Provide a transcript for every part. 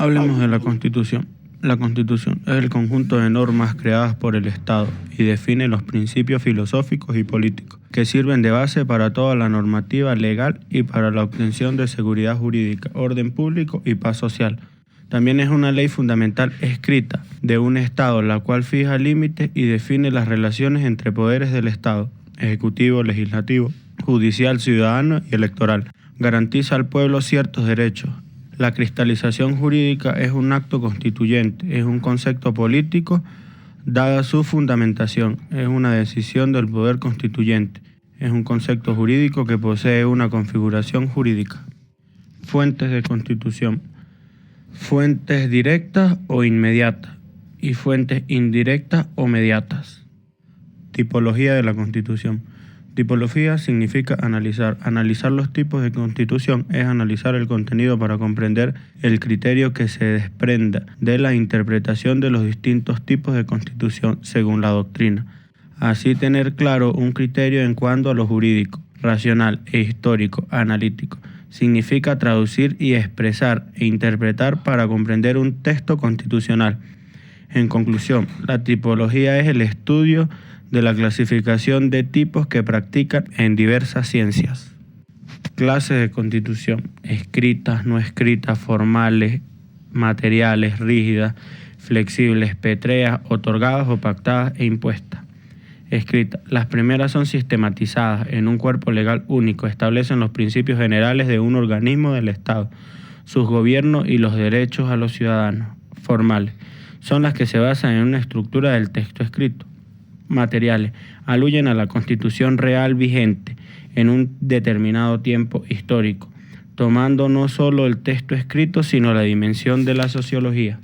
Hablemos de la Constitución. La Constitución es el conjunto de normas creadas por el Estado y define los principios filosóficos y políticos que sirven de base para toda la normativa legal y para la obtención de seguridad jurídica, orden público y paz social. También es una ley fundamental escrita de un Estado, la cual fija límites y define las relaciones entre poderes del Estado, ejecutivo, legislativo, judicial, ciudadano y electoral. Garantiza al pueblo ciertos derechos. La cristalización jurídica es un acto constituyente, es un concepto político dada su fundamentación, es una decisión del poder constituyente, es un concepto jurídico que posee una configuración jurídica. Fuentes de constitución: fuentes directas o inmediatas y fuentes indirectas o mediatas. Tipología de la Constitución. Tipología significa analizar. Analizar los tipos de constitución es analizar el contenido para comprender el criterio que se desprenda de la interpretación de los distintos tipos de constitución según la doctrina. Así tener claro un criterio en cuanto a lo jurídico, racional e histórico, analítico. Significa traducir y expresar e interpretar para comprender un texto constitucional. En conclusión, la tipología es el estudio de la clasificación de tipos que practican en diversas ciencias. Clases de constitución: escritas, no escritas, formales, materiales, rígidas, flexibles, pétreas, otorgadas o pactadas e impuestas. Escritas: las primeras son sistematizadas en un cuerpo legal único, establecen los principios generales de un organismo del Estado, sus gobiernos y los derechos a los ciudadanos. Formales: son las que se basan en una estructura del texto escrito. Materiales: aluyen a la Constitución real vigente en un determinado tiempo histórico, tomando no solo el texto escrito, sino la dimensión de la sociología.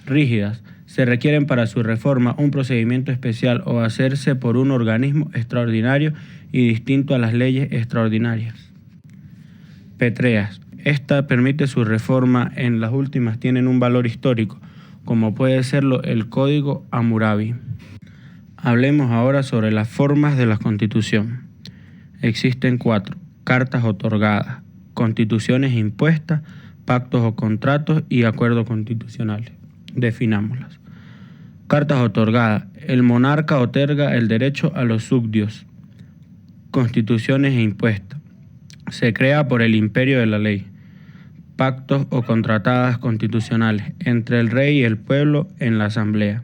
Rígidas: se requieren para su reforma un procedimiento especial o hacerse por un organismo extraordinario y distinto a las leyes extraordinarias. Pétreas: esta permite su reforma, en las últimas tienen un valor histórico, como puede serlo el Código Hammurabi. Hablemos ahora sobre las formas de la Constitución. Existen 4: cartas otorgadas, constituciones impuestas, pactos o contratos y acuerdos constitucionales. Definámoslas. Cartas otorgadas: el monarca otorga el derecho a los súbditos. Constituciones impuestas: se crea por el imperio de la ley. Pactos o contratadas constitucionales entre el rey y el pueblo en la asamblea.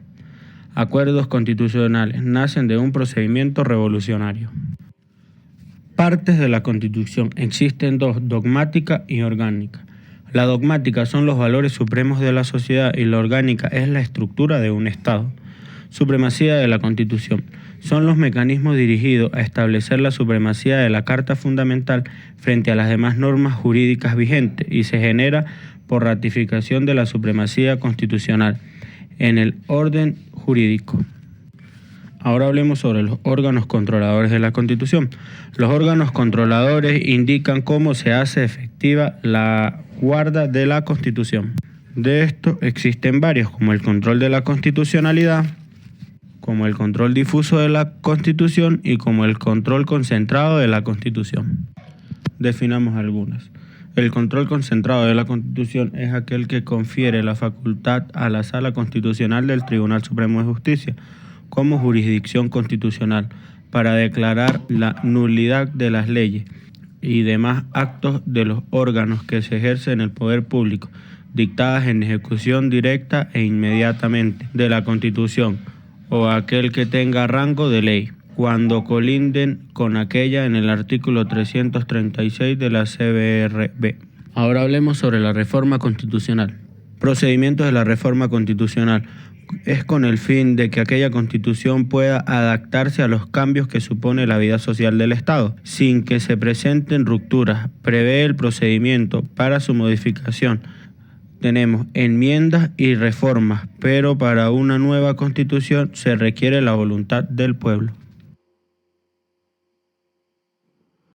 Acuerdos constitucionales: nacen de un procedimiento revolucionario. Partes de la Constitución: existen 2, dogmática y orgánica. La dogmática son los valores supremos de la sociedad y la orgánica es la estructura de un Estado. Supremacía de la Constitución: son los mecanismos dirigidos a establecer la supremacía de la Carta Fundamental frente a las demás normas jurídicas vigentes y se genera por ratificación de la supremacía constitucional en el orden jurídico. Ahora hablemos sobre los órganos controladores de la Constitución. Los órganos controladores indican cómo se hace efectiva la guarda de la Constitución. De esto existen varios, como el control de la constitucionalidad, como el control difuso de la Constitución y como el control concentrado de la Constitución. Definamos algunas. El control concentrado de la Constitución es aquel que confiere la facultad a la Sala Constitucional del Tribunal Supremo de Justicia como jurisdicción constitucional para declarar la nulidad de las leyes y demás actos de los órganos que se ejercen el poder público, dictadas en ejecución directa e inmediatamente de la Constitución o aquel que tenga rango de ley, cuando colinden con aquella en el artículo 336 de la CBRB. Ahora hablemos sobre la reforma constitucional. Procedimientos de la reforma constitucional: es con el fin de que aquella constitución pueda adaptarse a los cambios que supone la vida social del Estado, sin que se presenten rupturas. Prevé el procedimiento para su modificación. Tenemos enmiendas y reformas, pero para una nueva constitución se requiere la voluntad del pueblo.